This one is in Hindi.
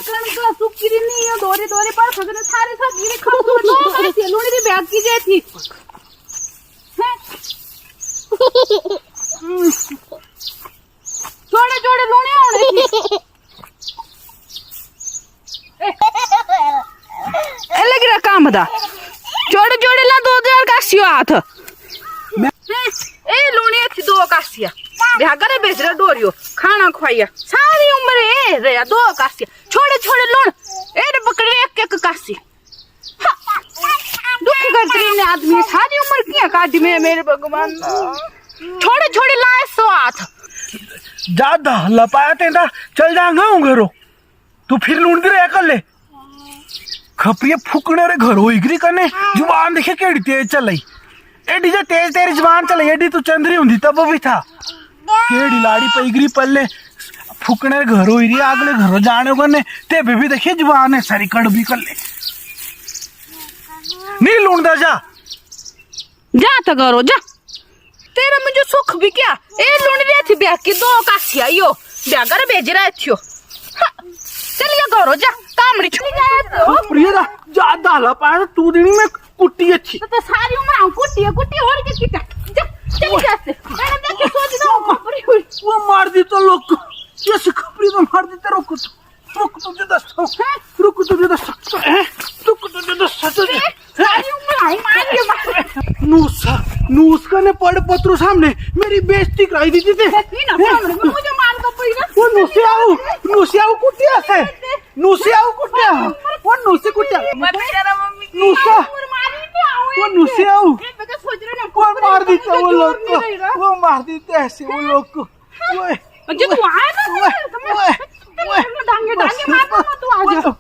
कणका सुकीरी नहीं है दोरी दोरी पर खगने सारे सब गिरे खबो दो ऐसे लूनी दी बैग की जे थी जोड़े जोड़े लूनी होने थी ए लगी रहा काम दा जोड़े जोड़े ला 2000 का सियो हाथ ए लूनी थी 2 कासिया बेहगरे बेच रहा डोरियो खाना खवाइया सारी उम्र ए रे 2 कासिया छोड़े छोड़े लून ए रे पकड़े एक एक कासी दुख करती ने आदमी सारी उम्र किया काटी में मेरे भगवान छोड़े छोड़े लाए सो हाथ ज्यादा लपाया तेंदा चल जाऊंगा हूँ घरों तू फिर लूंड दे रहा कर ले खपरिया फुकने रे घर हो इगरी करने जुबान देखे केड़ी तेज चल रही एडी जो तेज तेरी जुबान चल एडी तू चंद्री हुंदी तब भी था केड़ी लाड़ी पे इगरी पल्ले फुकने रे घर हो इरी अगले घरों जाने करने ते भी देखिए जुबान है सारी कड़बी कर ले नहीं लूंडा जा तो करो जा तेरा मुझे सुख भी क्या ए लूंड रही थी ब्याह की 2 कासिया यो ब्याह कर भेज रहा थियो चलिए करो जा कामड़ी छुड़ी जाए तो प्रिया ज्यादा लपाया तू दिन में कुट्टी अच्छी तो सारी उम्र हम कुट्टी और के किटा जा चल कैसे मैंने देखे सोच दो खपरी हुई वो मार दी तो लोग कैसे खपरी तो मार दी तेरे को रुक तुझे दस रुक तुझे दस सारी उम्र हम मार के नूसा ने पड़ पत्रों सामने मेरी बेइज्जती कराई दी थी मुझे मार को पड़ी ना वो नुसियाऊ कुटिया है नुसियाऊ कुटिया वो नुसी कुटिया नुसा वो नुसियाऊ वो मार देते वो लोग को वो मार देते ऐसे वो लोग को जो तू आया ना डांगे डांगे मार तू आ जा